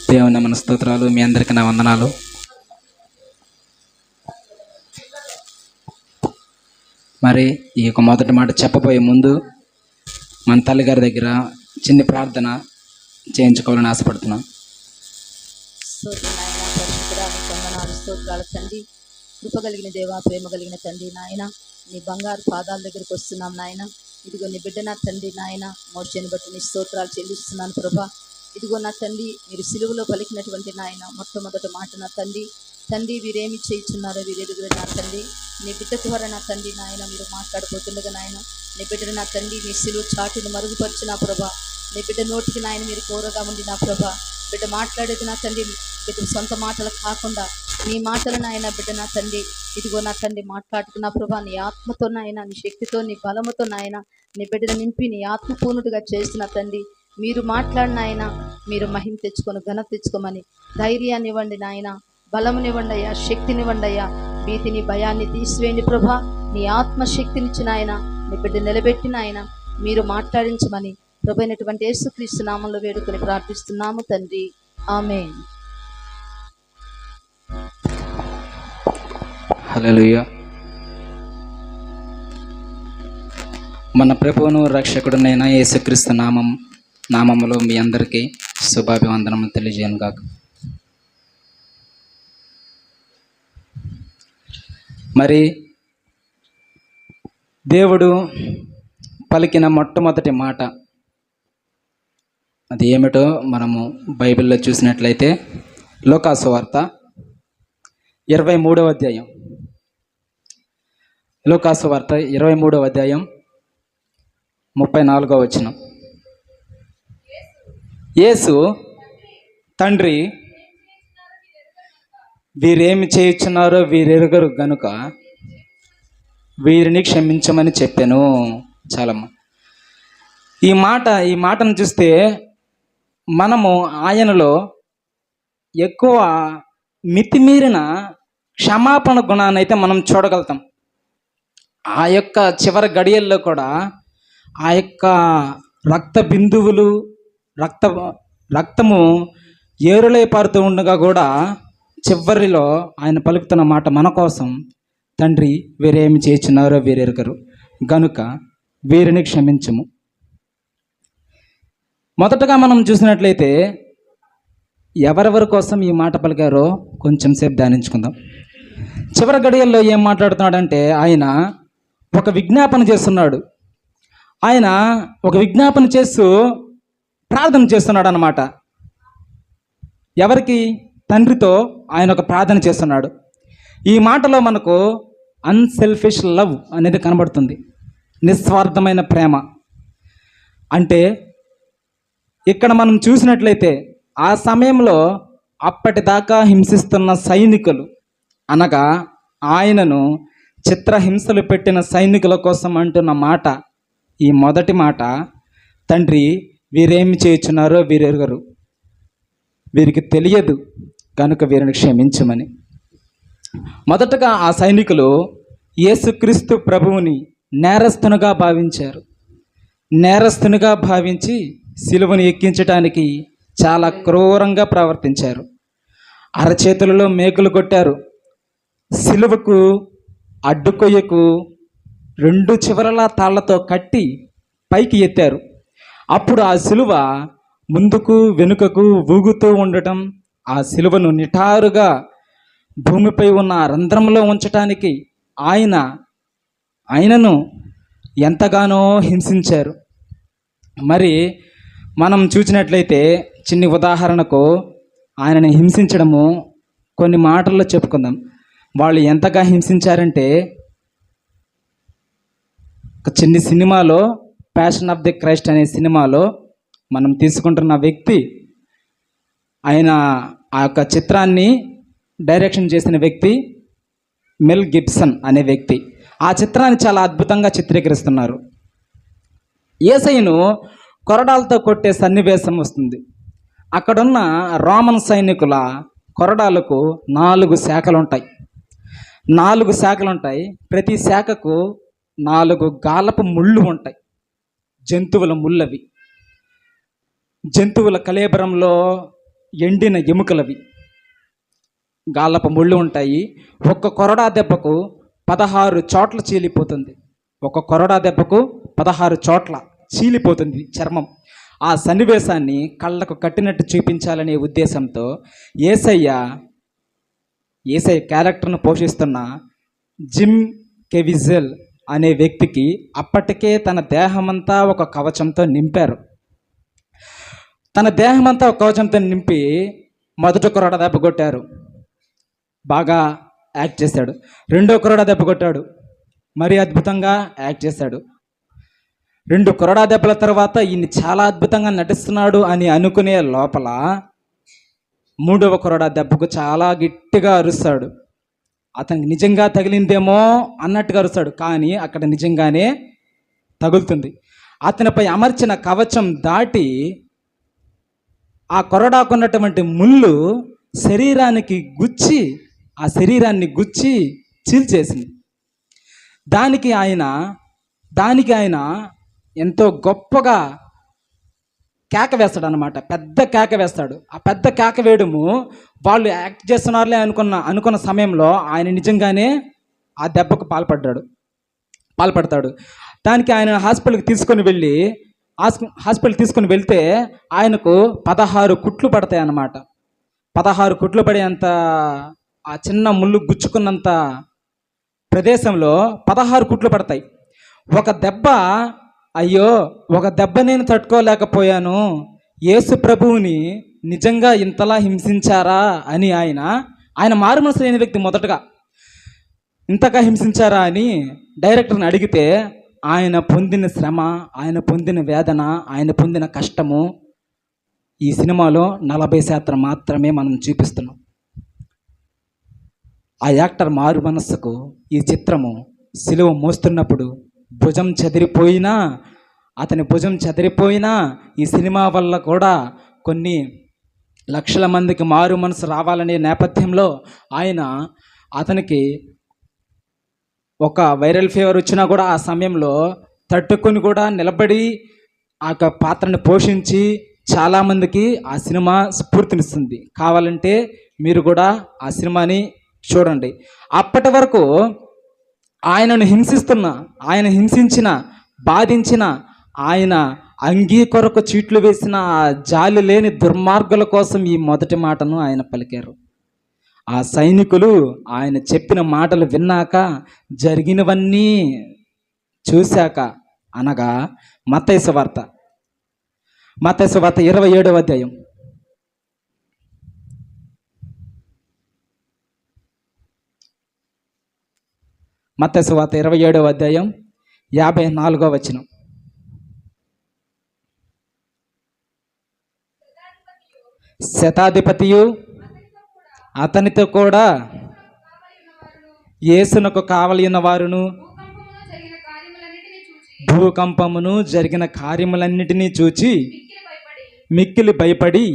దేవుని మన స్తోత్రాలు. మీ అందరికీ నా వందనాలు. మరి ఈ యొక్క మొదటి మాట చెప్పబోయే ముందు మన తల్లిగారి దగ్గర చిన్న ప్రార్థన చేయించుకోవాలని ఆశపడుతున్నాం. స్తోత్రాలు తండ్రి, కృప కలిగిన దేవా, ప్రేమ కలిగిన తండ్రి నాయన, నీ బంగారు పాదాల దగ్గరికి వస్తున్నాం నాయన. ఇదిగో నీ బిడ్డ నా తండ్రి నాయన, మోర్చని బట్టి నీ స్తోత్రాలు చెల్లిస్తున్నాను ప్రభా. ఇదిగో నా తండ్రి, మీరు సిలువలో పలికినటువంటి నాయన మొట్టమొదటి మాట నా తండ్రి వీరేమి చేయించున్నారో వీరెరుగురు నా తండ్రి. నీ బిడ్డ ద్వారా నా తండ్రి నాయన మీరు మాట్లాడిపోతుండగా నాయన, నీ బిడ్డను నా తండ్రి మీ సిలువ చాటును మరుగుపరిచిన ప్రభా. నీ బిడ్డ నోటికి నాయన మీరు కోరగా ఉండి నా ప్రభా. బిడ్డ మాట్లాడేది నా తండ్రి బిడ్డ సొంత మాటలు కాకుండా నీ మాటలు నాయన బిడ్డ నా తండ్రి, ఇదిగో నా తండ్రి మాట్లాడుతున్నా ప్రభా. నీ ఆత్మతో నాయన, నీ శక్తితో, నీ బలముతో నాయన నీ బిడ్డను నింపి నీ ఆత్మపూర్ణుడిగా చేస్తున్న తండ్రి. మీరు మాట్లాడిన ఆయన మీరు మహిమ తెచ్చుకొని ఘనత తెచ్చుకోమని ధైర్యాన్ని ఇవ్వండి నాయన, బలమునివ్వండి అయ్యా, శక్తినివ్వండి అయ్యా. భీతిని భయాన్ని తీసివేయండి ప్రభా. నీ ఆత్మశక్తినిచ్చిన ఆయన నీ బిడ్డ నిలబెట్టిన ఆయన మీరు మాట్లాడించమని ప్రభు అయినటువంటి యేసుక్రీస్తు నామంలో వేడుకొని ప్రార్థిస్తున్నాము తండ్రి, ఆమేన్. హల్లెలూయా. మన ప్రభువును రక్షకుడునైన యేసుక్రీస్తు నామములో మీ అందరికీ శుభాభివందనము తెలియజేయను గాక. మరి దేవుడు పలికిన మొట్టమొదటి మాట అది ఏమిటో మనము బైబిల్లో చూసినట్లయితే లూకాసు వార్త 23వ అధ్యాయం. లూకాసు వార్త 23వ అధ్యాయం 34వ వచనం. యేసు తండ్రి వీరేమి చేయుచున్నారో వీరెరుగరు గనుక వీరిని క్షమించమని చెప్పాను. చాలమ్మ. ఈ మాటను చూస్తే మనము ఆయనలో ఎక్కువ మితిమీరిన క్షమాపణ గుణాన్ని అయితే మనం చూడగలుగుతాం. ఆ యొక్క చివరి గడియల్లో కూడా ఆ యొక్క రక్త బిందువులు రక్తము ఏరులై పారుతూ ఉండగా కూడా చివరిలో ఆయన పలుకుతున్న మాట మన కోసం, తండ్రి వీరేమి చేస్తున్నారో వీరెరుగరు గనుక వీరిని క్షమించము. మొదటగా మనం చూసినట్లయితే ఎవరెవరి కోసం ఈ మాట పలికారో కొంచెం సేపు ధ్యానించుకుందాం. చివరి గడియల్లో ఏం మాట్లాడుతున్నాడంటే ఆయన ఒక విజ్ఞాపన చేస్తున్నాడు. ఆయన ఒక విజ్ఞాపన చేస్తూ ప్రార్థన చేస్తున్నాడు అన్నమాట. ఎవరికి? తండ్రితో ఆయన ఒక ప్రార్థన చేస్తున్నాడు. ఈ మాటలో మనకు అన్సెల్ఫిష్ లవ్ అనేది కనబడుతుంది. నిస్వార్థమైన ప్రేమ. అంటే ఇక్కడ మనం చూసినట్లయితే ఆ సమయంలో అప్పటిదాకా హింసిస్తున్న సైనికులు, అనగా ఆయనను చిత్రహింసలు పెట్టిన సైనికుల కోసం అంటున్న మాట, ఈ మొదటి మాట, తండ్రి వీరేమి చేయుచున్నారో వీరెరుగరు, వీరికి తెలియదు కనుక వీరిని క్షమించమని. మొదటగా ఆ సైనికులు యేసుక్రీస్తు ప్రభువుని నేరస్తునిగా భావించారు. నేరస్తునిగా భావించి సిలువను ఎక్కించడానికి చాలా క్రూరంగా ప్రవర్తించారు. అరచేతులలో మేకులు కొట్టారు. సిలువకు అడ్డుకొయ్యకు 2 చివరలా తాళ్లతో కట్టి పైకి ఎత్తారు. అప్పుడు ఆ సిలువ ముందుకు వెనుకకు ఊగుతూ ఉండటం, ఆ సిలువను నిటారుగా భూమిపై ఉన్న రంధ్రంలో ఉంచటానికి ఆయనను ఎంతగానో హింసించారు. మరి మనం చూసినట్లయితే చిన్ని ఉదాహరణకు ఆయనని హింసించడము కొన్ని మాటల్లో చెప్పుకుందాం. వాళ్ళు ఎంతగా హింసించారంటే, ఒక చిన్ని సినిమాలో ప్యాషన్ ఆఫ్ ది క్రైస్ట్ అనే సినిమాలో మనం తీసుకుంటున్న వ్యక్తి, ఆయన ఆ యొక్క చిత్రాన్ని డైరెక్షన్ చేసిన వ్యక్తి మెల్ గిబ్సన్ అనే వ్యక్తి. ఆ చిత్రాన్ని చాలా అద్భుతంగా చిత్రీకరిస్తున్నారు. యేసయ్యను కొరడాలతో కొట్టే సన్నివేశం వస్తుంది. అక్కడున్న రోమన్ సైనికుల కొరడాలకు 4 శాఖలు ఉంటాయి. 4 శాఖలు ఉంటాయి. ప్రతి శాఖకు 4 గాలపు ముళ్ళు ఉంటాయి. జంతువుల ముళ్ళవి. జంతువుల కళేబరంలో ఎండిన ఎముకలవి, గాళ్ళపు ముళ్ళు ఉంటాయి. ఒక్క కొరడా దెబ్బకు 16 చోట్ల చీలిపోతుంది. ఒక కొరడా దెబ్బకు 16 చోట్ల చీలిపోతుంది చర్మం. ఆ సన్నివేశాన్ని కళ్ళకు కట్టినట్టు చూపించాలనే ఉద్దేశంతో యేసయ్య క్యారెక్టర్ను పోషిస్తున్న జిమ్ కెవిజెల్ అనే వ్యక్తికి అప్పటికే తన దేహమంతా ఒక కవచంతో నింపారు. తన దేహమంతా ఒక కవచంతో నింపి మొదటి కొరడా దెబ్బ కొట్టారు, బాగా యాక్ట్ చేశాడు. రెండో కొరడా దెబ్బ కొట్టాడు, మరీ అద్భుతంగా యాక్ట్ చేశాడు. 2 కొరడా దెబ్బల తర్వాత ఈయన చాలా అద్భుతంగా నటిస్తున్నాడు అని అనుకునే లోపల 3వ కొరడా దెబ్బకు చాలా గట్టిగా అరుస్తాడు. అతనికి నిజంగా తగిలిందేమో అన్నట్టుగా అరుస్తాడు, కానీ అక్కడ నిజంగానే తగులుతుంది. అతనిపై అమర్చిన కవచం దాటి ఆ కొరడాకున్నటువంటి ముళ్ళు ఆ శరీరాన్ని గుచ్చి చీల్చేసింది. దానికి ఆయన ఎంతో గొప్పగా కేక వేస్తాడు అన్నమాట. పెద్ద కేక వేస్తాడు. ఆ పెద్ద కేక వేయడము వాళ్ళు యాక్ట్ చేస్తున్నారులే అనుకున్న సమయంలో ఆయన నిజంగానే ఆ దెబ్బకు పాల్పడతాడు. దానికి ఆయన హాస్పిటల్కి తీసుకొని వెళ్తే ఆయనకు 16 కుట్లు పడతాయి అన్నమాట. 16 కుట్లు పడేంత ఆ చిన్న ముళ్ళు గుచ్చుకున్నంత ప్రదేశంలో 16 కుట్లు పడతాయి. ఒక దెబ్బ నేను తట్టుకోలేకపోయాను, యేసు ప్రభువుని నిజంగా ఇంతలా హింసించారా అని ఆయన మారు మనసు లేని వ్యక్తి మొదటగా ఇంతగా హింసించారా అని డైరెక్టర్ని అడిగితే ఆయన పొందిన శ్రమ, ఆయన పొందిన వేదన, ఆయన పొందిన కష్టము ఈ సినిమాలో 40% మాత్రమే మనం చూపిస్తున్నాం. ఆ యాక్టర్ మారు మనస్సుకు ఈ చిత్రము సిలువ మోస్తున్నప్పుడు అతని భుజం చెదిరిపోయినా ఈ సినిమా వల్ల కూడా కొన్ని లక్షల మందికి మారు మనసు రావాలనే నేపథ్యంలో అతనికి ఒక వైరల్ ఫీవర్ వచ్చినా కూడా ఆ సమయంలో తట్టుకొని కూడా నిలబడి ఆ పాత్రను పోషించి చాలామందికి ఆ సినిమా స్ఫూర్తినిస్తుంది. కావాలంటే మీరు కూడా ఆ సినిమాని చూడండి. అప్పటి వరకు ఆయన హింసించిన, బాధించిన, ఆయన అంగీ కొరకు చీట్లు వేసిన ఆ జాలి లేని దుర్మార్గుల కోసం ఈ మొదటి మాటను ఆయన పలికారు. ఆ సైనికులు ఆయన చెప్పిన మాటలు విన్నాక, జరిగినవన్నీ చూశాక, అనగా మత్తయి సువార్త 27వ అధ్యాయం మత్తయి సువార్త 27వ అధ్యాయం 54వ వచనం. శతాధిపతియు అతనితో కూడా యేసునకు కావలిన వారును భూకంపమును జరిగిన కార్యములన్నిటినీ చూచి మిక్కిలి భయపడి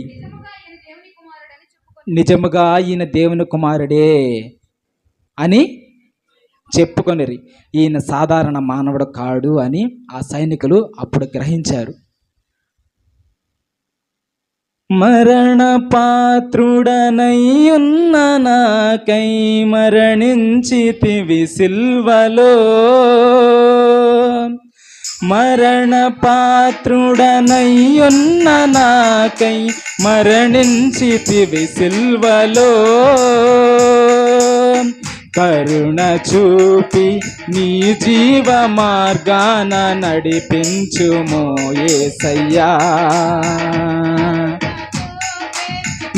నిజముగా ఈయన దేవుని కుమారుడే అని చెప్పుకొనిరి. ఈయన సాధారణ మానవుడు కాడు అని ఆ సైనికులు అప్పుడు గ్రహించారు. మరణ పాత్రుడనయ్యున్న నాకై మరణించితివి సిల్వలో, మరణ పాత్రుడనయ్యున్న నాకై మరణించితివి సిల్వలో, కరుణ చూపి నీ జీవ మార్గాన నడిపించుమో యేసయ్యా,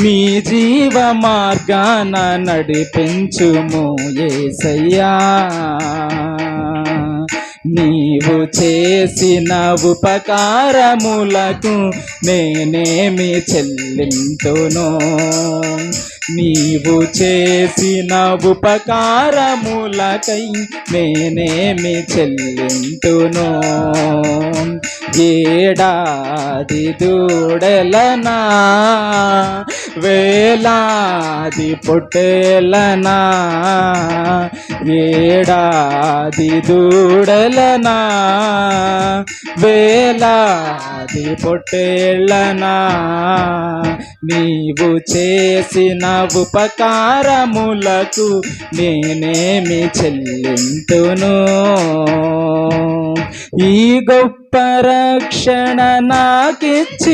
నీ జీవ మార్గాన నడిపించుమో యేసయ్యా. నీవు చేసిన ఉపకారములకు నేనేమి చెల్లింతును, నీవు చేసిన ఉపకారములకై నేనేమి చెల్లింతును. ఏడాది దూడలనా వేలాది పొట్టేలనా ఏడాది దూడలనా వేలాది పొట్టేళ్ళనా నీవు చేసిన ఉపకారములకు నేనేమి చెల్లింతును ఈ గొప్ప రక్షణ నాకిచ్చినందుకు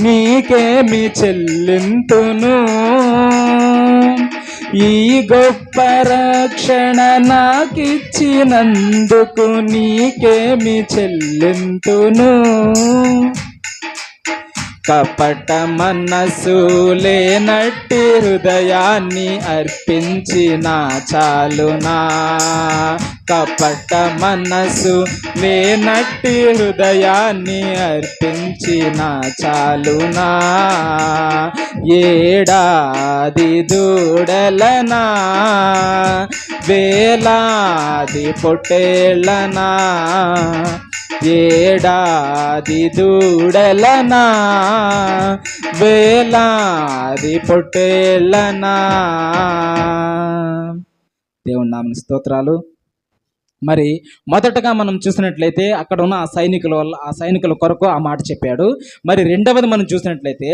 నీకేమి చెల్లింతును ఈ గొప్ప రక్షణ నాకిచ్చినందుకు నీకేమి చెల్లింతును కపట మనసు లేనట్టి హృదయాన్ని అర్పించిన చాలునా కపట మనసు లేనట్టి హృదయాన్ని అర్పించిన చాలునా ఏడాది దూడలనా వేలాది పొట్టేళ్ళనా ఏడాది దూడలనా వేలాది పొట్టేళ్ళనా. దేవుని నామమునకు స్తోత్రాలు. మరి మొదటగా మనం చూసినట్లయితే అక్కడ ఉన్న ఆ సైనికుల కొరకు ఆ మాట చెప్పాడు. మరి రెండవది మనం చూసినట్లయితే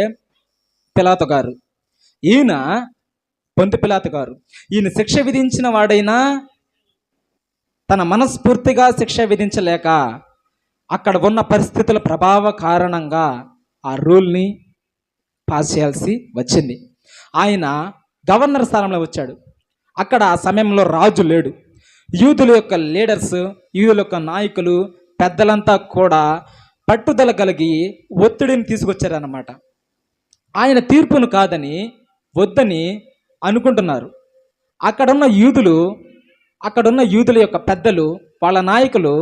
పిలాతు గారు, ఈయన పొంతి పిలాతు గారు, ఈయన శిక్ష విధించిన వాడైనా తన మనస్ఫూర్తిగా శిక్ష విధించలేక అక్కడ ఉన్న పరిస్థితుల ప్రభావ కారణంగా ఆ రూల్ని పాస్ చేయాల్సి వచ్చింది. ఆయన గవర్నర్ స్థానంలో వచ్చాడు. అక్కడ ఆ సమయంలో రాజు లేడు. యూదుల యొక్క లీడర్స్, యూదుల యొక్క నాయకులు, పెద్దలంతా కూడా పట్టుదల కలిగి ఒత్తిడిని తీసుకొచ్చారన్నమాట. ఆయన తీర్పును కాదని వద్దని అనుకుంటున్నారు. అక్కడున్న యూదుల యొక్క పెద్దలు, వాళ్ళ నాయకులు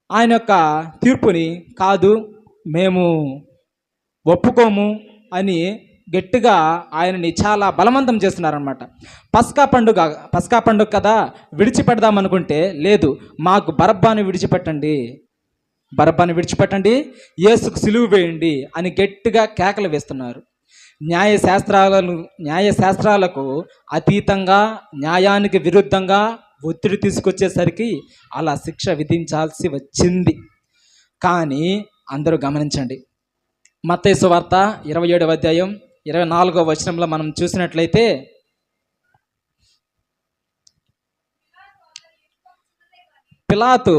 ఆయన యొక్క తీర్పుని కాదు, మేము ఒప్పుకోము అని గట్టిగా ఆయనని చాలా బలవంతం చేస్తున్నారనమాట. పస్కా పండుగ కదా, విడిచిపెడదామనుకుంటే లేదు, మాకు బరబ్బాని విడిచిపెట్టండి, యేసుకు సిలువ వేయండి అని గట్టిగా కేకలు వేస్తున్నారు. న్యాయశాస్త్రాలకు అతీతంగా, న్యాయానికి విరుద్ధంగా ఒత్తిడి తీసుకొచ్చేసరికి అలా శిక్ష విధించాల్సి వచ్చింది. కానీ అందరూ గమనించండి, మత్తయి సువార్త 27వ అధ్యాయం 24వ వచనంలో మనం చూసినట్లయితే, పిలాతు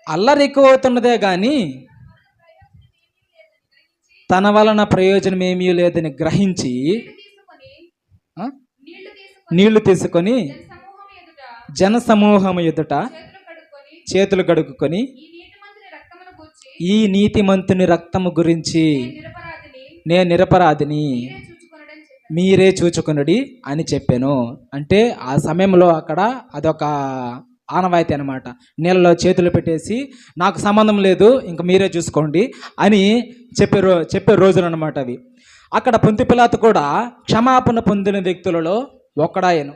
అల్లరి ఎక్కువ అవుతున్నదే కానీ తన వలన ప్రయోజనం ఏమీ లేదని గ్రహించి నీళ్లు తీసుకొని జనసమూహం ఎదుట చేతులు కడుక్కొని ఈ నీతిమంతుని రక్తము గురించి నేను నిరపరాధిని, మీరే చూచుకొనుడి అని చెప్పాను. అంటే ఆ సమయంలో అక్కడ అదొక ఆనవాయితీ అనమాట. నీళ్ళలో చేతులు పెట్టేసి నాకు సంబంధం లేదు, ఇంక మీరే చూసుకోండి అని చెప్పే రోజులు అనమాట అవి. అక్కడ పొంతి పిలాతు కూడా క్షమాపణ పొందిన వ్యక్తులలో ఒకడాయను.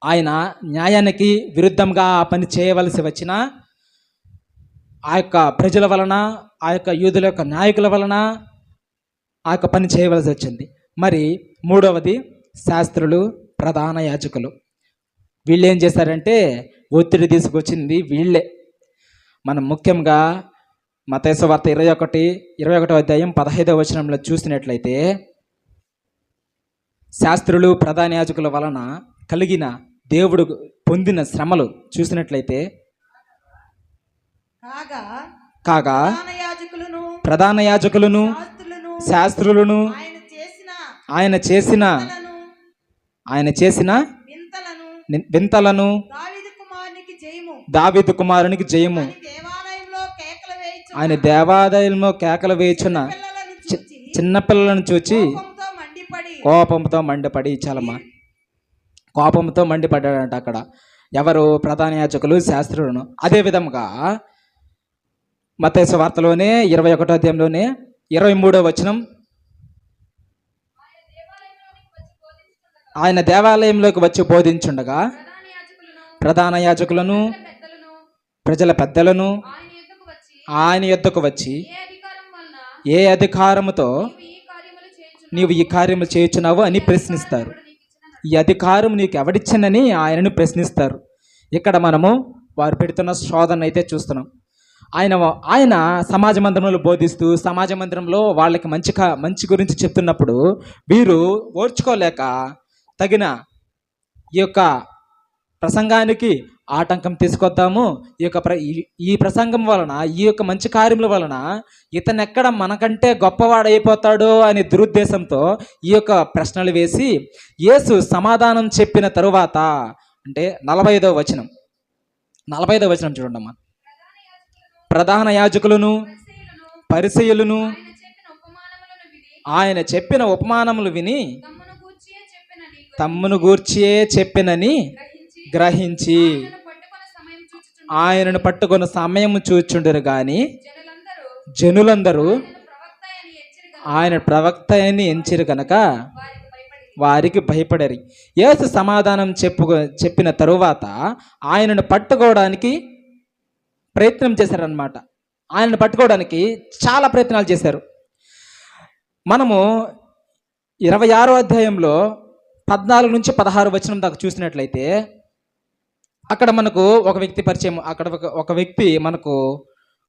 ఆయన న్యాయానికి విరుద్ధంగా ఆ పని చేయవలసి వచ్చిన ఆ యొక్క ప్రజల వలన, ఆ యొక్క యూదుల యొక్క నాయకుల వలన ఆ యొక్క పని చేయవలసి వచ్చింది. మరి మూడవది శాస్త్రులు, ప్రధాన యాజకులు. వీళ్ళు ఏం చేశారంటే ఒత్తిడి తీసుకొచ్చింది వీళ్ళే. మనం ముఖ్యంగా మత్తయి సువార్త 21వ అధ్యాయం 15వ వచనంలో చూసినట్లయితే, శాస్త్రులు, ప్రధాన యాజకుల వలన కలిగిన దేవుడు పొందిన శ్రమలు చూసినట్లయితే, కాగా ప్రధాన యాజకులను శాస్త్రులను ఆయన చేసిన వింతలను దావీదు కుమారునికి జయము ఆయన దేవాలయంలో కేకలు వేయుచున్న చిన్నపిల్లలను చూచి కోపంతో మండిపడి, చాలమ్మా, కోపంతో మండిపడ్డాడంట అక్కడ. ఎవరు? ప్రధాన యాజకులు, శాస్త్రులను. అదే విధముగా మత్తయి సువార్తలోనే 21వ అధ్యాయంలోనే 23వ వచనం, ఆయన దేవాలయంలోకి వచ్చి బోధించుండగా ప్రధాన యాజకులను ప్రజల పెద్దలను ఆయన యొద్దకు వచ్చి ఆయన యొద్దకు వచ్చి ఏ అధికారం వలన ఏ అధికారముతో ఈ కార్యములు చేయుచున్నావు? నీవు ఈ కార్యములు చేయుచున్నావు అని ప్రశ్నిస్తారు. ఎవడు నీకు ఇచ్చిన ఈ అధికారం నీకు ఎవడిచ్చిందని ఆయనను ప్రశ్నిస్తారు. ఇక్కడ మనము వారు పెడుతున్న శోధన అయితే చూస్తున్నాం. ఆయన సమాజ మందిరంలో బోధిస్తూ సమాజ మందిరంలో వాళ్ళకి మంచి గురించి చెప్తున్నప్పుడు వీరు ఓర్చుకోలేక తగిన ఈ యొక్క ప్రసంగానికి ఆటంకం తీసుకొద్దాము, ఈ ప్రసంగం వలన, ఈ యొక్క మంచి కార్యముల వలన ఇతను ఎక్కడ మనకంటే గొప్పవాడైపోతాడో అనే దురుద్దేశంతో ఈ యొక్క ప్రశ్నలు వేసి యేసు సమాధానం చెప్పిన తరువాత, అంటే 45వ వచనం చూడండమ్మా. ప్రధాన యాజకులను పరిసయ్యులను ఆయన చెప్పిన ఉపమానములు విని తమ్మును గూర్చియే చెప్పినని గ్రహించి ఆయనను పట్టుకున్న సమయం చూచుండరు గాని జనులందరూ ఆయన ప్రవక్త అని ఎంచిరు కనుక వారికి భయపడరు. యేసు సమాధానం చెప్పిన తరువాత ఆయనను పట్టుకోవడానికి ప్రయత్నం చేశారనమాట. ఆయనను పట్టుకోవడానికి చాలా ప్రయత్నాలు చేశారు. మనము 26వ అధ్యాయంలో 14 నుంచి 16 వచనం దాకా చూసినట్లయితే అక్కడ మనకు ఒక వ్యక్తి పరిచయం, అక్కడ ఒక వ్యక్తి మనకు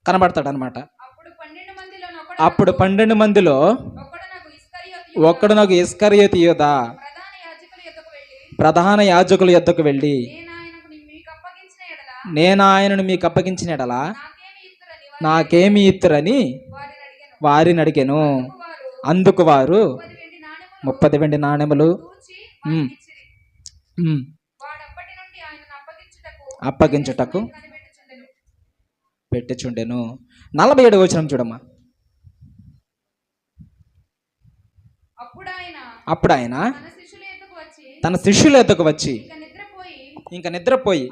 కనబడతాడు అనమాట. అప్పుడు 12 మందిలో ఒక్కడు నాకు ఇస్కరియోతు యూద ప్రధాన యాజకుల యొద్దకు వెళ్ళి నేను ఆయనను మీకు అప్పగించిన ఎడలా నాకేమి ఇత్తురని వారిని అడిగాను. అందుకు వారు 30 వెండి నాణెములు అప్పగించుటకు పెట్టుచుండెను. 47వ వచనం చూడమ్మా. అప్పుడు ఆయన తన శిష్యుల యొద్దకు వచ్చి ఇంకా నిద్రపోయి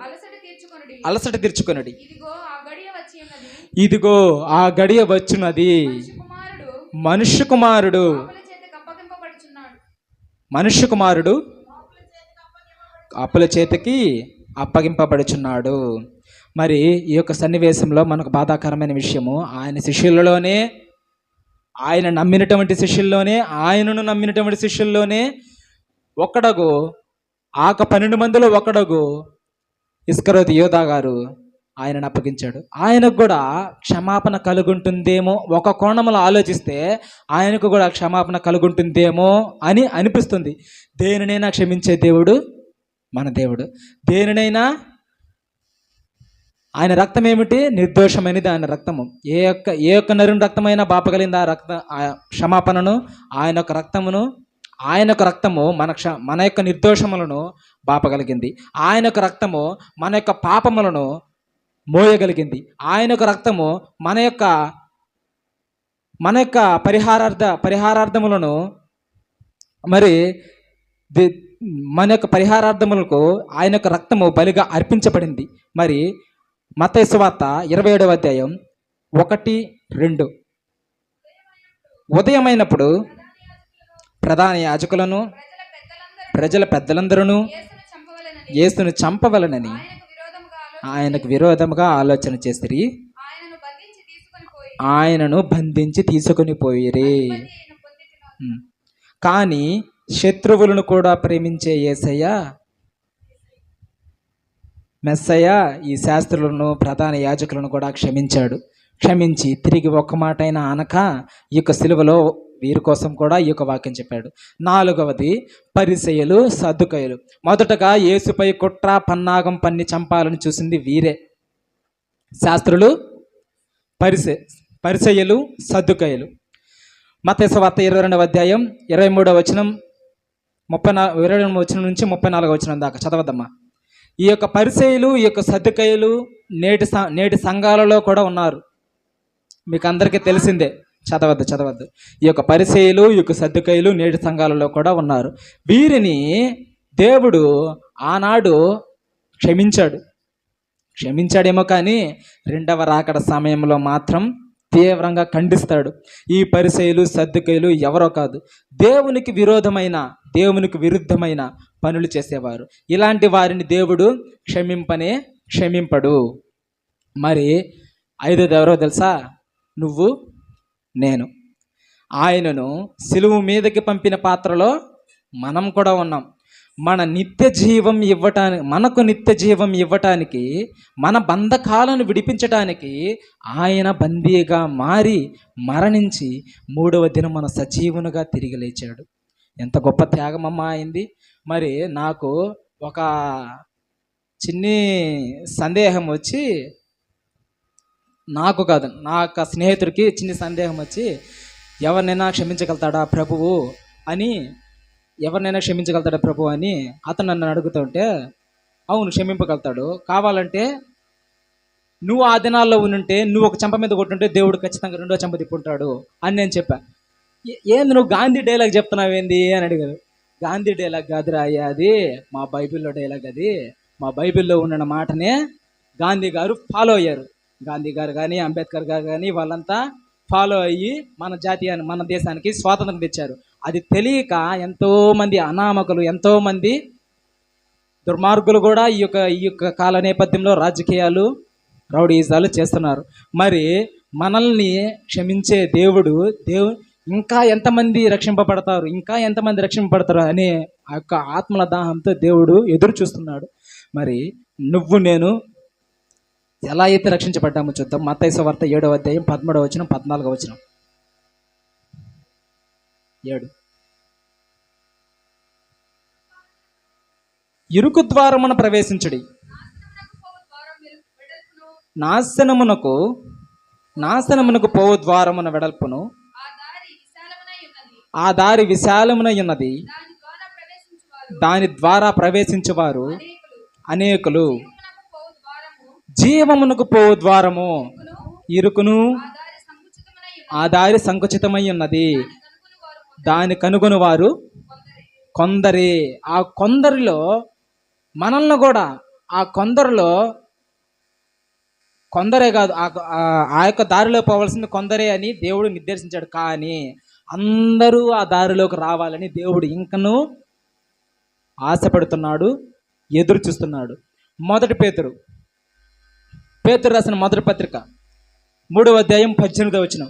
అలసట తీర్చుకొనుడి. ఇదిగో ఆ గడియ వచ్చున్నది, మనుష్య కుమారుడు అప్పుల చేతికి అప్పగింపబడుచున్నాడు. మరి ఈ యొక్క సన్నివేశంలో మనకు బాధాకరమైన విషయము, ఆయన నమ్మినటువంటి శిష్యుల్లోనే, ఆయనను నమ్మినటువంటి శిష్యుల్లోనే ఒకడగు 12 మందిలో ఒకడగు ఇస్కరియోతు యూదా గారు ఆయనను అప్పగించాడు. ఆయనకు కూడా క్షమాపణ కలుగుంటుందేమో, ఒక కోణంలో ఆలోచిస్తే ఆయనకు కూడా క్షమాపణ కలుగుంటుందేమో అని అనిపిస్తుంది. దేనినైనా క్షమించే దేవుడు మన దేవుడు. దేనినైనా ఆయన రక్తం ఏమిటి? నిర్దోషమైనది ఆయన రక్తము. ఏ ఒక్క నరుని రక్తమైనా బాపగలిగింది ఆ క్షమాపణను. ఆయన యొక్క రక్తము మన యొక్క నిర్దోషములను బాపగలిగింది. ఆయన యొక్క రక్తము మన యొక్క పాపములను మోయగలిగింది. ఆయన యొక్క రక్తము మన యొక్క పరిహారార్థములను మన యొక్క పరిహారార్థములకు ఆయన యొక్క రక్తము బలిగా అర్పించబడింది. మరి మత్తయి సువార్త 27వ అధ్యాయం 1-2. ఉదయమైనప్పుడు ప్రధాన యాజకులను ప్రజల పెద్దలందరూ యేసును చంపవలనని ఆయనకు విరోధముగా ఆలోచన చేసిరి. ఆయనను బంధించి తీసుకొని పోయిరి. కానీ శత్రువులను కూడా ప్రేమించే యేసయ్య మెస్సయ్య ఈ శాస్త్రులను ప్రధాన యాజకులను కూడా క్షమించి తిరిగి ఒక్క మాట అయినా అనక ఈ యొక్క సిలువలో వీరి కోసం కూడా ఈ యొక్క వాక్యం చెప్పాడు. 4వది పరిసయ్యులు సద్దుకయ్యులు. మొదటగా యేసుపై కుట్ర పన్నాగం పన్ని చంపాలని చూసింది వీరే. శాస్త్రులు, పరిసయ్యులు, సద్దుకయ్యులు. మత్తయి సువార్త 22వ అధ్యాయం 23వ వచనం 22వ వచనం నుంచి 34వ వచనం దాకా చదవద్దమ్మా. ఈ యొక్క పరిసయ్యులు, ఈ యొక్క సద్దుకయ్యులు నేటి సంఘాలలో కూడా ఉన్నారు. మీకు అందరికీ తెలిసిందే. చదవద్దు. ఈ యొక్క పరిసయ్యులు, ఈ యొక్క సద్దుకయ్యులు నేటి సంఘాలలో కూడా ఉన్నారు. వీరిని దేవుడు ఆనాడు క్షమించాడేమో కానీ రెండవ రాకడ సమయంలో మాత్రం తీవ్రంగా ఖండిస్తాడు. ఈ పరిసయ్యులు, సద్దుకయ్యులు ఎవరో కాదు, దేవునికి విరుద్ధమైన పనులు చేసేవారు. ఇలాంటి వారిని దేవుడు క్షమింపడు. మరి ఐదోది ఎవరో తెలుసా? నువ్వు నేను. ఆయనను సిలువు మీదకి పంపిన పాత్రలో మనం కూడా ఉన్నాం. మనకు నిత్య జీవం ఇవ్వటానికి, మన బంధకాలను విడిపించటానికి ఆయన బందీగా మారి మరణించి 3వ దినం మన సజీవునిగా తిరిగి లేచాడు. ఎంత గొప్ప త్యాగమమ్మా అయింది. మరి నాకు ఒక చిన్ని సందేహం వచ్చి, నాకు కాదు నా యొక్క స్నేహితుడికి చిన్న సందేహం వచ్చి, ఎవరినైనా క్షమించగలుగుతాడా ప్రభువు అని అతను నన్ను అడుగుతుంటే, అవును క్షమింపగలుగుతాడు, కావాలంటే నువ్వు ఆ దినాల్లో ఉంటే నువ్వు ఒక చెంప మీద కొట్టుంటే దేవుడు ఖచ్చితంగా 2వ చెంప తిప్పుంటాడు అని నేను చెప్పా. ఏంది నువ్వు గాంధీ డైలాగ్ చెప్తున్నావు ఏంది అని అడిగారు. గాంధీ డైలాగ్ కాదురా అయ్యా, అది మా బైబిల్లో డైలాగ్. అది మా బైబిల్లో ఉన్న మాటనే గాంధీ గారు ఫాలో అయ్యారు. గాంధీ గారు కానీ అంబేద్కర్ గారు కానీ వాళ్ళంతా ఫాలో అయ్యి మన జాతీయాన్ని, మన దేశానికి స్వాతంత్రం తెచ్చారు. అది తెలియక ఎంతోమంది అనామకులు, ఎంతోమంది దుర్మార్గులు కూడా ఈ యొక్క కాల నేపథ్యంలో రాజకీయాలు, రౌడీజాలు చేస్తున్నారు. మరి మనల్ని క్షమించే దేవుడు ఇంకా ఎంతమంది రక్షింపబడతారు అనే ఆ యొక్క ఆత్మల దాహంతో దేవుడు ఎదురు చూస్తున్నాడు. మరి నువ్వు నేను ఎలా అయితే రక్షించబడ్డామో చూద్దాం. మత్తయి సువార్త 7వ అధ్యాయం 13వ వచనం 14వ వచనం. 7. ఇరుకు ద్వారమున ప్రవేశించుడి, నాశనమునకు పోవు ద్వారమున వెడల్పును, ఆ దారి విశాలమునై ఉన్నది, దాని ద్వారా ప్రవేశించువారు అనేకులు. జీవమునకు పోవు ద్వారము ఇరుకును, ఆ దారి సంకుచితమై ఉన్నది, దాని కనుగొని వారు కొందరే. ఆ కొందరిలో మనల్ని కూడా, ఆ కొందరిలో కొందరే కాదు, ఆ యొక్క దారిలో పోవాల్సింది కొందరే అని దేవుడు నిర్దేశించాడు. కానీ అందరూ ఆ దారిలోకి రావాలని దేవుడు ఇంకనూ ఆశపడుతున్నాడు, ఎదురు చూస్తున్నాడు. పేతురు రాసిన మొదటి పత్రిక 3వ అధ్యాయం 18వ వచనం.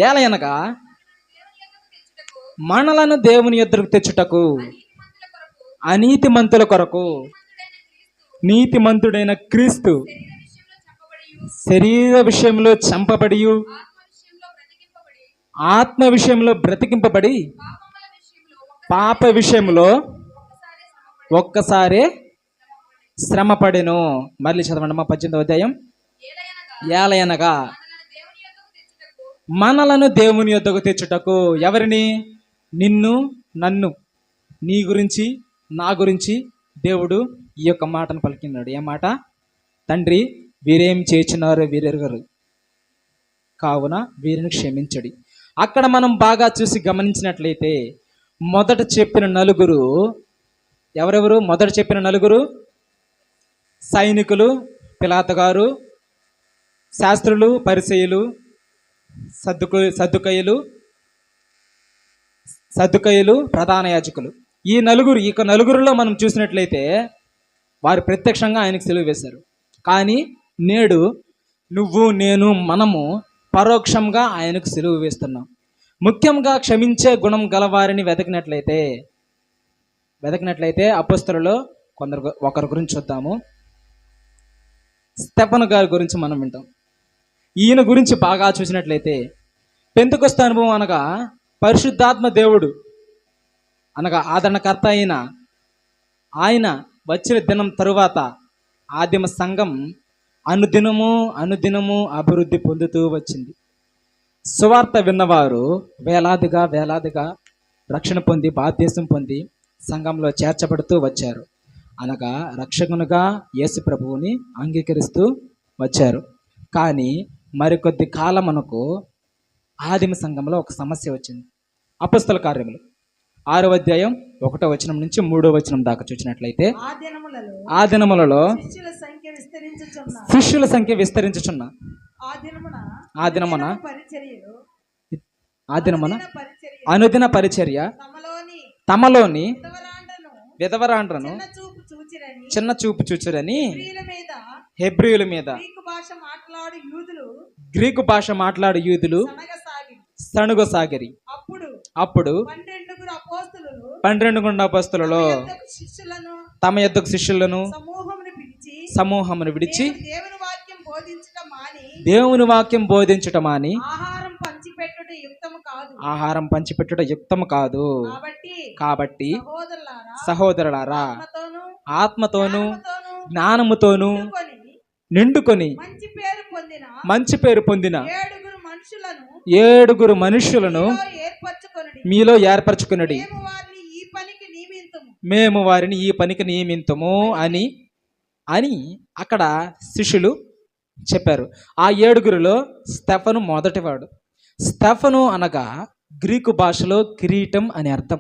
ఏలయనగా మనలను దేవుని యొద్దకు తెచ్చుటకు అనీతిమంతుల కొరకు నీతిమంతుడైన క్రీస్తు శరీర విషయంలో చంపబడి, ఆత్మ విషయంలో బ్రతికింపబడి, పాప విషయంలో ఒక్కసారి శ్రమపడెను. మళ్ళీ చదవండి మా 18వ అధ్యాయం. ఏలయనగా మనలను దేవుని యొద్దకు తెచ్చుటకు. ఎవరిని? నిన్ను, నన్ను, నీ గురించి, నా గురించి దేవుడు ఈ యొక్క మాటను పలికినాడు. ఏ మాట? తండ్రి, వీరేం చేస్తున్నారు వీరెరుగరు, కావున వీరిని క్షమించడి. అక్కడ మనం బాగా చూసి గమనించినట్లయితే మొదట చెప్పిన నలుగురు ఎవరెవరు? మొదట చెప్పిన నలుగురు సైనికులు, పిలాతు గారు, శాస్త్రులు, పరిసయ్యులు, సద్దుకయ్యులు, ప్రధాన యాజకులు. ఈ నలుగురిలో మనం చూసినట్లయితే వారు ప్రత్యక్షంగా ఆయనకు సిలువ వేశారు. కానీ నేడు నువ్వు, నేను, మనము పరోక్షంగా ఆయనకు సిలువ వేస్తున్నాం. ముఖ్యంగా క్షమించే గుణం గలవారిని వెతకినట్లయితే అపోస్తలులో ఒకరి గురించి చూద్దాము. స్టెఫను గారి గురించి మనం వింటాం. ఈయన గురించి బాగా చూసినట్లయితే పెంతెకొస్తు అనుభవం అనగా పరిశుద్ధాత్మ దేవుడు అనగా ఆదరణకర్త అయిన ఆయన వచ్చిన దినం తరువాత ఆదిమ సంఘం అనుదినము అభివృద్ధి పొందుతూ వచ్చింది. సువార్త విన్నవారు వేలాదిగా రక్షణ పొంది, బాప్తిసం పొంది సంఘంలో చేర్చబడుతూ వచ్చారు. అనగా రక్షకునిగా యేసు ప్రభువుని అంగీకరిస్తూ వచ్చారు. కానీ మరికొద్ది కాలమునకు ఆదిమ సంఘంలో ఒక సమస్య వచ్చింది. అపొస్తల కార్యములు 6వ అధ్యాయం 1వ వచనం నుంచి 3వ వచనం దాకా చూసినట్లయితే ఆ దినములలో శిష్యుల సంఖ్య విస్తరించుచున్న అనుదిన పరిచర్య తమలోని విధవరాండ్రను చిన్న చూపు చూచిరని చిన్న చూపు చూచురని స్త్రీల మీద హెబ్రీయుల మీద గ్రీకు భాష మాట్లాడు యూదులు గ్రీకు భాష మాట్లాడు యూదులు సనగసాగి సణుగసాగిరి. అప్పుడు అప్పుడు 12 అపోస్తలులు 12 గుండా అపొస్తలులలో శిష్యులను తమ యొద్దకు శిష్యులను సమూహమును విడిచి దేవుని వాక్యం బోధించటం మాని దేవుని వాక్యం బోధించటమని ఆహారం పంచిపెట్టుట యుక్తము కాదు. ఆహారం పంచిపెట్టుట యుక్తము కాదు. కాబట్టి సహోదరులారా ఆత్మతోను జ్ఞానముతోను నిండుకొని మంచి పేరు పొందిన 7 మనుషులను మీలో ఏర్పరచుకున్నది, మేము వారిని ఈ పనికి నియమింతుము అని అని అక్కడ శిష్యులు చెప్పారు. ఆ 7 స్టెఫను మొదటివాడు. స్టెఫను అనగా గ్రీకు భాషలో కిరీటం అని అర్థం.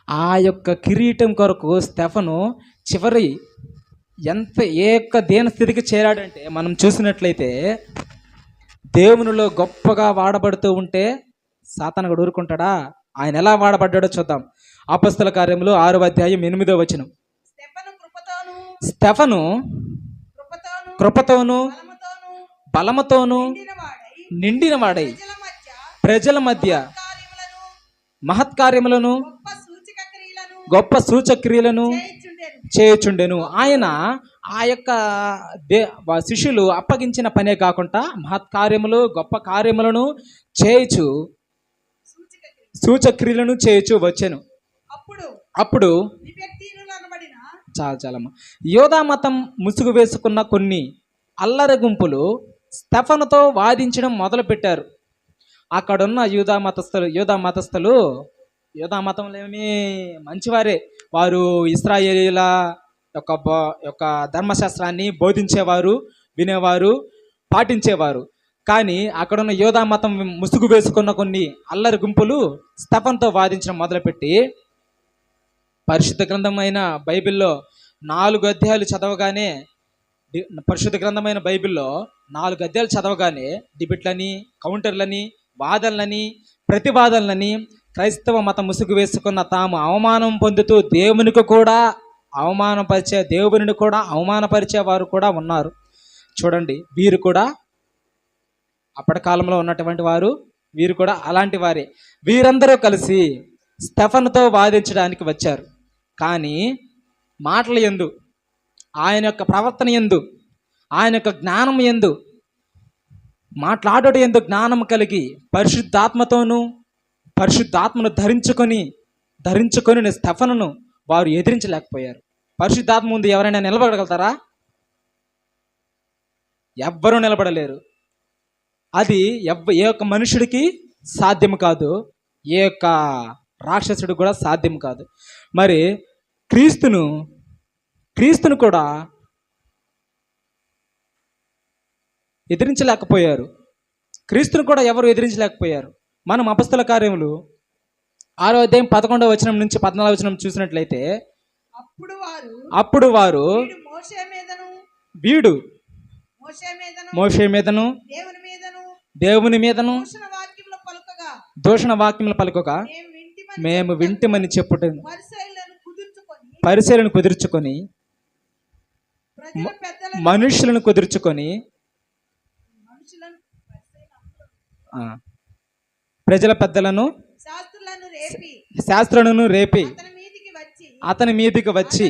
ఆ యొక్క కిరీటం కొరకు స్టెఫను చివరి ఏ యొక్క దేన స్థితికి చేరాడంటే, మనం చూసినట్లయితే దేవునిలో గొప్పగా వాడబడుతూ ఉంటే సాతానుడు ఊరుకుంటాడా? ఆయన ఎలా వాడబడ్డాడో చూద్దాం. అపొస్తల కార్యములు 6వ అధ్యాయం 8వ వచనం. స్టెఫను కృపతోను బలముతోను నిండిన వాడై ప్రజల మధ్య మహత్కార్యములను గొప్ప సూచక్రియలను చేయుచుండెను. ఆయన ఆ యొక్క శిష్యులు అప్పగించిన పనే కాకుండా మహత్కార్యములు గొప్ప కార్యములను చేయుచు సూచక్రియలను చేయుచు వచ్చెను. అప్పుడు చాలమ్మ యోధా మతం ముసుగు వేసుకున్న కొన్ని అల్లరి గుంపులు స్టెఫనుతో వాదించడం మొదలుపెట్టారు. అక్కడున్న యూదా మతస్థులు యూదా మతంలో ఏమి మంచివారే. వారు ఇశ్రాయేలీల యొక్క ధర్మశాస్త్రాన్ని బోధించేవారు, వినేవారు, పాటించేవారు. కానీ అక్కడున్న యూదా మతం ముసుగు వేసుకున్న కొన్ని అల్లరి గుంపులు స్టెఫనుతో వాదించడం మొదలుపెట్టి పరిశుద్ధ గ్రంథమైన బైబిల్లో 4 అధ్యాయాలు చదవగానే పరిశుద్ధ గ్రంథమైన బైబిల్లో 4 అధ్యాయాలు చదవగానే డిబిట్లని, కౌంటర్లని, వాదనలని, ప్రతివాదనలని క్రైస్తవ మతం ముసుగు వేసుకున్న తాము అవమానం పొందుతూ దేవుని కూడా అవమానపరిచే వారు కూడా ఉన్నారు. చూడండి, వీరు కూడా అప్పటి కాలంలో ఉన్నటువంటి వారు, వీరు కూడా అలాంటి వారే. వీరందరూ కలిసి స్టెఫనుతో వాదించడానికి వచ్చారు. కానీ మాటల యందు, ఆయన యొక్క ప్రవర్తన యందు, ఆయన యొక్క జ్ఞానం యందు, మాట్లాడటం యందు జ్ఞానం కలిగి పరిశుద్ధాత్మను ధరించుకొని స్టెఫనును వారు ఎదిరించలేకపోయారు. పరిశుద్ధాత్మ ముందు ఎవరైనా నిలబడగలుగుతారా? ఎవ్వరూ నిలబడలేరు. అది ఏ ఒక్క మనుషుడికి సాధ్యం కాదు, ఏ ఒక్క రాక్షసుడు కూడా సాధ్యం కాదు. మరి క్రీస్తును కూడా ఎదిరించలేకపోయారు. క్రీస్తును కూడా ఎవరు ఎదిరించలేకపోయారు. మనం అపొస్తల కార్యములు 6వ అధ్యాయం 11వ వచనం నుంచి 14వ వచనం చూసినట్లయితే అప్పుడు వారు వీడు మోషే మీదను దేవుని మీదను దూషణ వాక్యములు పలుకగా మేము వింటిమని చెప్పుట పరిశీలన కుదుర్చుకొని మనుషులను కుదుర్చుకొని ప్రజల పెద్దలను శాస్త్రులను రేపి అతని మీదికి వచ్చి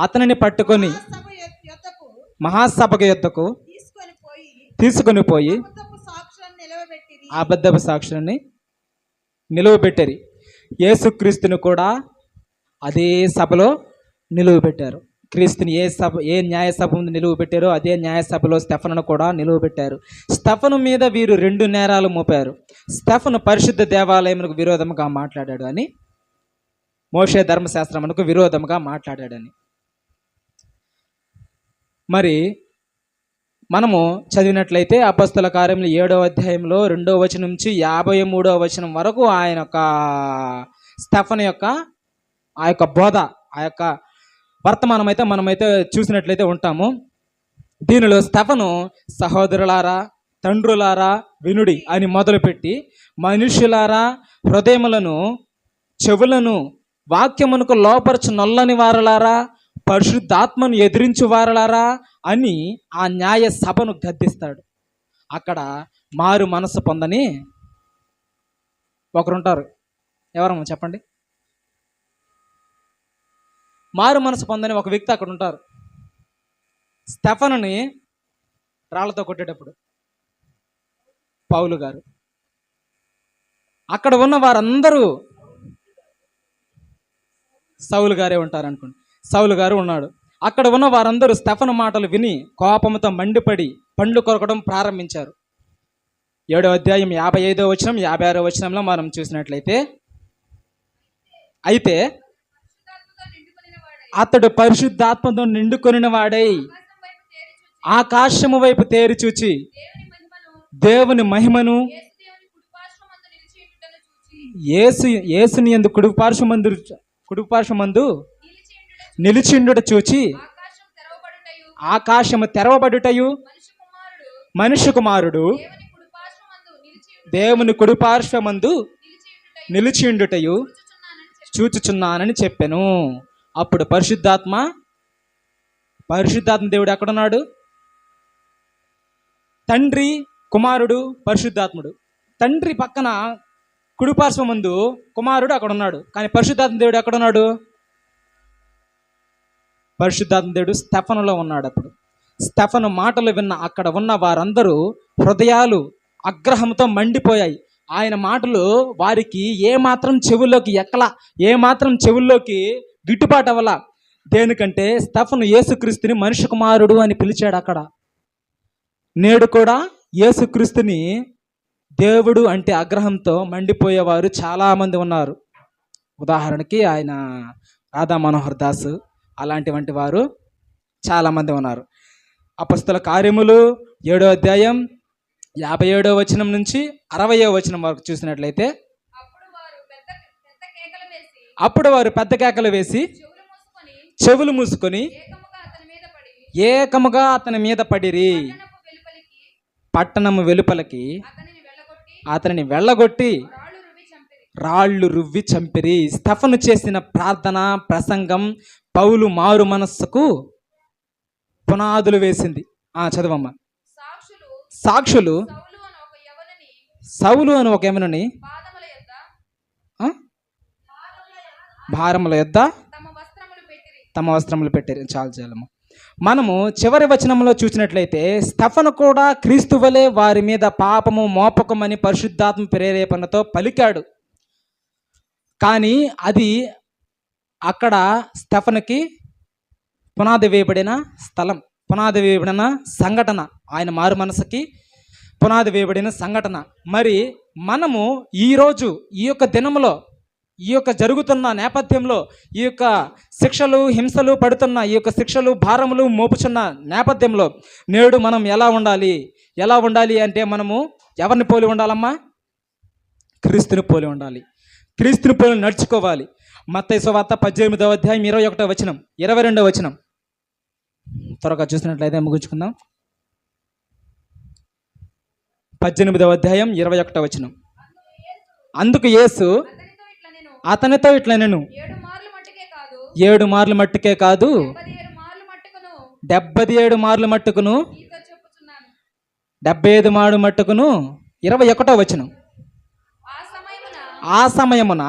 అతనిని పట్టుకొని మహాసభకు యొద్దకు తీసుకొని పోయి అబద్ధపు సాక్షులని నిలువబెట్టారు. యేసుక్రీస్తుని కూడా అదే సభలో నిలువబెట్టారు. క్రీస్తుని ఏ న్యాయ సభ ముందు నిలువ పెట్టారో అదే న్యాయ సభలో స్టెఫనును కూడా నిలువ పెట్టారు. స్టెఫను మీద వీరు 2 నేరాలు మోపారు. స్టెఫను పరిశుద్ధ దేవాలయమునకు విరోధముగా మాట్లాడాడు అని, మోషే ధర్మశాస్త్రమునకు విరోధముగా మాట్లాడాడని. మరి మనము చదివినట్లయితే అపొస్తల కార్యములు 7వ అధ్యాయంలో 2వ వచనం నుంచి 53వ వచనం వరకు ఆయన యొక్క స్టెఫను యొక్క ఆ యొక్క బోధ, ఆ యొక్క వర్తమానం అయితే మనమైతే చూసినట్లయితే ఉంటాము. దీనిలో స్టెఫను సహోదరులారా, తండ్రులారా వినుడి అని మొదలుపెట్టి, మనుషులారా హృదయములను చెవులను వాక్యమునకు లోపరచు నొల్లని వారలారా, పరిశుద్ధాత్మను ఎదిరించు వారలారా అని ఆ న్యాయ సభను గద్దిస్తాడు. అక్కడ మారు మనసు పొందని ఒకరుంటారు. ఎవరమ్మా చెప్పండి? మారు మనసు పొందని ఒక వ్యక్తి అక్కడ ఉంటారు. స్టెఫనుని రాళ్లతో కొట్టేటప్పుడు పౌలు గారు, అక్కడ ఉన్న వారందరూ సౌలు గారే ఉంటారు అనుకోండి. సౌలు గారు ఉన్నాడు. అక్కడ ఉన్న వారందరూ స్టెఫను మాటలు విని కోపంతో మండిపడి పండ్లు కొరకడం ప్రారంభించారు. 7వ అధ్యాయం 55వ వచనం 56వ వచనంలో మనం చూసినట్లయితే, అయితే అతడు పరిశుద్ధాత్మతో నిండుకొనిన వాడై ఆకాశము వైపు తేరి చూచి దేవుని మహిమను యేసుని యందు కుడిపార్శ్వమందు నిలిచిండుట చూచి ఆకాశము తెరవబడుటయు మనుష్య కుమారుడు దేవుని కుడిపార్శ్వమందు నిలిచిండుటయు చూచుచున్నానని చెప్పెను. అప్పుడు పరిశుద్ధాత్మ దేవుడు ఎక్కడున్నాడు? తండ్రి, కుమారుడు, పరిశుద్ధాత్ముడు. తండ్రి పక్కన కుడిపార్శ్వం ముందు కుమారుడు అక్కడ ఉన్నాడు. కానీ పరిశుద్ధాత్మ దేవుడు ఎక్కడున్నాడు? పరిశుద్ధాత్మ దేవుడు స్టెఫనులో ఉన్నాడు. అప్పుడు స్టెఫను మాటలు విన్న అక్కడ ఉన్న వారందరూ హృదయాలు ఆగ్రహంతో మండిపోయాయి. ఆయన మాటలు వారికి ఏమాత్రం చెవుల్లోకి ఎక్కలా, ఏమాత్రం చెవుల్లోకి గిట్టుబాటు అవ్వలా. దేనికంటే స్టెఫను యేసుక్రీస్తుని మనుష్య కుమారుడు అని పిలిచాడు. అక్కడ నేడు కూడా యేసుక్రీస్తుని దేవుడు అంటే ఆగ్రహంతో మండిపోయేవారు చాలామంది ఉన్నారు. ఉదాహరణకి ఆయన రాధా మనోహర్ దాస్ అలాంటివంటి వారు చాలామంది ఉన్నారు. అపొస్తల కార్యములు 7వ అధ్యాయం 57వ వచనం నుంచి 60వ వచనం వరకు చూసినట్లయితే, అప్పుడు వారు పెద్ద కేకలు వేసి చెవులు మూసుకొని ఏకముగా అతని మీద పడిరి. పట్టణము వెలుపలకి అతనిని వెళ్ళగొట్టి రాళ్ళు రువ్వి చంపిరి. స్టెఫను చేసిన ప్రార్థన ప్రసంగం పౌలు మారు మనస్సుకు పునాదులు వేసింది. చదవమ్మా. సాక్షులు సౌలు అని ఒక యవనుని భారముల యొద్ద తమ వస్త్రములు పెట్టారు. చాలమ్మా. మనము చివరి వచనంలో చూసినట్లయితే స్టెఫను కూడా క్రీస్తు వలె వారి మీద పాపము మోపకమని పరిశుద్ధాత్మ ప్రేరేపణతో పలికాడు. కానీ అది అక్కడ స్టెఫనుకి పునాది వేయబడిన స్థలం, పునాది వేయబడిన సంఘటన, ఆయన మారు మనసుకి పునాది వేయబడిన సంఘటన. మరి మనము ఈరోజు ఈ యొక్క దినంలో, ఈ యొక్క జరుగుతున్న నేపథ్యంలో, ఈ యొక్క శిక్షలు హింసలు పడుతున్న, ఈ యొక్క శిక్షలు భారములు మోపుచున్న నేపథ్యంలో నేడు మనం ఎలా ఉండాలి అంటే మనము ఎవరిని పోలి ఉండాలమ్మా? క్రీస్తుని పోలి ఉండాలి. క్రీస్తుని పోలి నడుచుకోవాలి. మత్తయి సువార్త 18వ అధ్యాయం 21వ వచనం 22వ వచనం త్వరగా చూసినట్లయితే ముగించుకుందాం. 18వ అధ్యాయం 21వ వచనం. అందుకు యేసు అతనితో ఇట్లా నేను 7 మార్లు మట్టుకే కాదు 77 మార్లు మట్టుకును 75 మార్లు మట్టుకును 21వ వచనం. ఆ సమయమున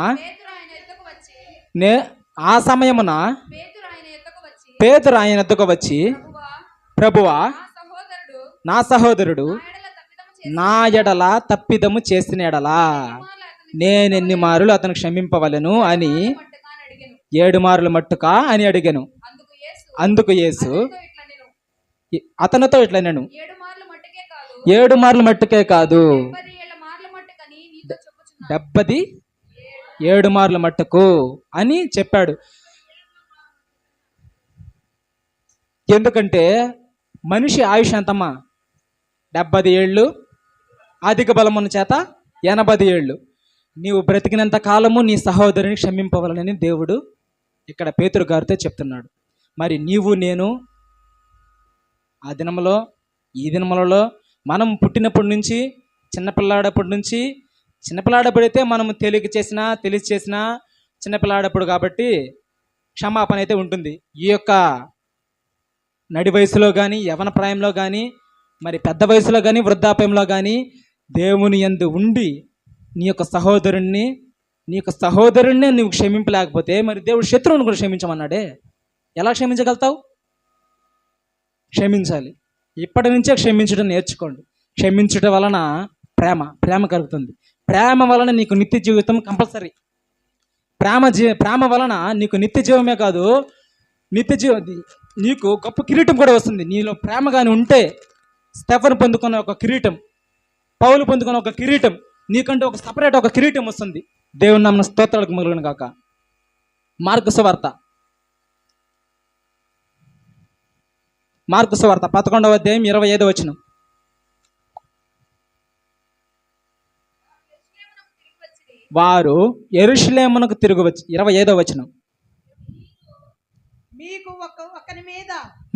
పేతురు ఆయన ఎద్దకు వచ్చి, ప్రభువా, నా సహోదరుడు నా ఎడల తప్పిదము చేసిన ఎడలా నేనెన్ని మారులు అతను క్షమింపవలను అని 7 మార్లు మట్టుకా అని అడిగాను. అందుకు యేసు అతనితో ఇట్లా నేను 7 మార్లు మట్టుకే కాదు 77 మార్లు మట్టుకు అని చెప్పాడు. ఎందుకంటే మనిషి ఆయుష్ ఎంతమ్మా? 70 ఏళ్ళు, అధిక బలమున్న చేత 80 ఏళ్ళు. నీవు బ్రతికినంత కాలము నీ సహోదరుని క్షమింపవలనని దేవుడు ఇక్కడ పేతురు గారితో చెప్తున్నాడు. మరి నీవు నేను ఆ దినములో, ఈ దినములలో మనం పుట్టినప్పటి నుంచి చిన్నపిల్లాడప్పటి నుంచి, చిన్నపిల్లాడప్పుడైతే మనం తెలిసి చేసినా చిన్నపిల్లాడప్పుడు కాబట్టి క్షమాపణ అయితే ఉంటుంది. ఈ యొక్క నడి వయసులో కానీ, యవన ప్రాయంలో కానీ, మరి పెద్ద వయసులో కానీ, వృద్ధాప్యంలో కానీ దేవుని యందు ఉండి నీ యొక్క సహోదరుణ్ణి నువ్వు క్షమింపలేకపోతే మరి దేవుడు శత్రువుని కూడా క్షమించమన్నాడే. ఎలా క్షమించగలుగుతావు? క్షమించాలి. ఇప్పటి నుంచే క్షమించడం నేర్చుకోండి. క్షమించడం వలన ప్రేమ కలుగుతుంది. ప్రేమ వలన నీకు నిత్య జీవితం కంపల్సరీ. ప్రేమ వలన నీకు నిత్య జీవమే కాదు, నీకు గొప్ప కిరీటం కూడా వస్తుంది. నీలో ప్రేమ కానీ ఉంటే స్టెఫెను పొందుకున్న ఒక కిరీటం, పౌలు పొందుకున్న ఒక కిరీటం, నీకంటే ఒక సపరేట్ ఒక కిరీటం వస్తుంది. దేవుని నామమున స్తోత్రాలకు మొదలును గాక. మార్కు సువార్త 11వ అధ్యాయం 25వ వచనం. వారు యెరూషలేమునకు తిరిగి వచ్చి 25వ వచనం.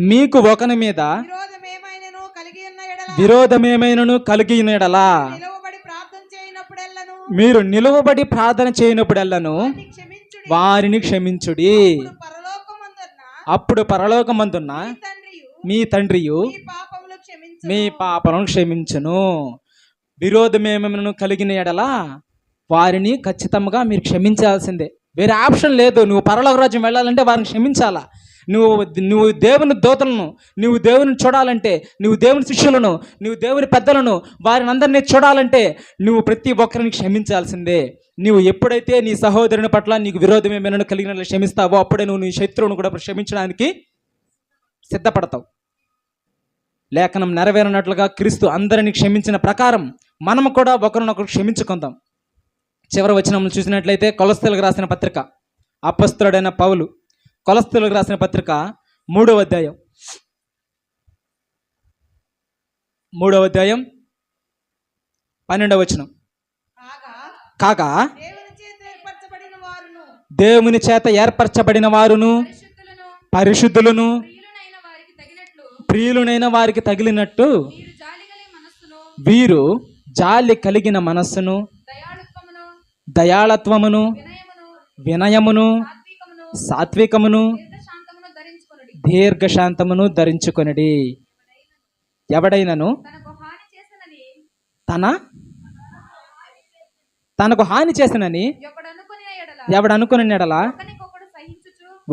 మీకు ఒకని మీద విరోధమేమైనను కలిగి ఉన్న ఎడల మీరు నిలువబడి ప్రార్థన చేయనప్పుడెల్లను వారిని క్షమించుడి. అప్పుడు పరలోకమందున్న మీ తండ్రియు మీ పాపలను క్షమించును. విరోధమేమైనను కలిగిన ఎడల వారిని ఖచ్చితంగా మీరు క్షమించాల్సిందే. వేరే ఆప్షన్ లేదు. నువ్వు పరలోక రాజ్యం వెళ్ళాలంటే వారిని క్షమించాలా. నువ్వు దేవుని దూతలను, నువ్వు దేవుని చూడాలంటే, నువ్వు దేవుని శిష్యులను, నువ్వు దేవుని పెద్దలను, వారిని అందరినీ చూడాలంటే నువ్వు ప్రతి ఒక్కరిని క్షమించాల్సిందే. నువ్వు ఎప్పుడైతే నీ సహోదరుని పట్ల నీకు విరోధం ఏమైనా కలిగిన క్షమిస్తావో అప్పుడే నువ్వు నీ శత్రువును కూడా క్షమించడానికి సిద్ధపడతావు. లేఖనం నెరవేరినట్లుగా క్రీస్తు అందరిని క్షమించిన ప్రకారం మనము కూడా ఒకరినొకరు క్షమించుకుందాం. చివరి వచనం చూసినట్లయితే కొలొస్సీయులకు రాసిన పత్రిక, అపొస్తలుడైన పౌలు కొలొస్సీయులకు రాసిన పత్రిక 3వ అధ్యాయం 12వ వచనం. కాగా దేవుని చేత ఏర్పరచబడిన వారును పరిశుద్ధులను ప్రియులైన వారికి తగిలినట్టు వీరు జాలి కలిగిన మనస్సును, దయాళత్వమును, వినయమును, సాత్వికమును, దీర్ఘశాంతమును ధరించుకొనిడి. ఎవడైనను తనకు హాని చేసినని ఎవడనుకుని ఎడల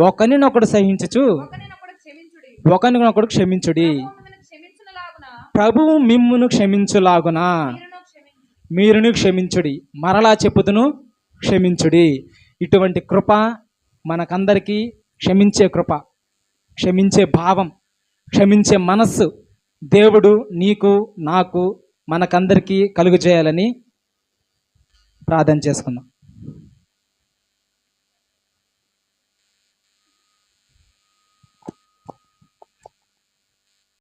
ఒకరినొకడు సహించుచు ఒకరినొకడు క్షమించుడి. ప్రభువు మిమ్మును క్షమించులాగున మీరును క్షమించుడి. మరలా చెప్పుదును, క్షమించుడి. ఇటువంటి కృప మనకందరికీ, క్షమించే కృప, క్షమించే భావం, క్షమించే మనస్సు దేవుడు నీకు, నాకు, మనకందరికీ కలుగజేయాలని ప్రార్థన చేసుకుందాం.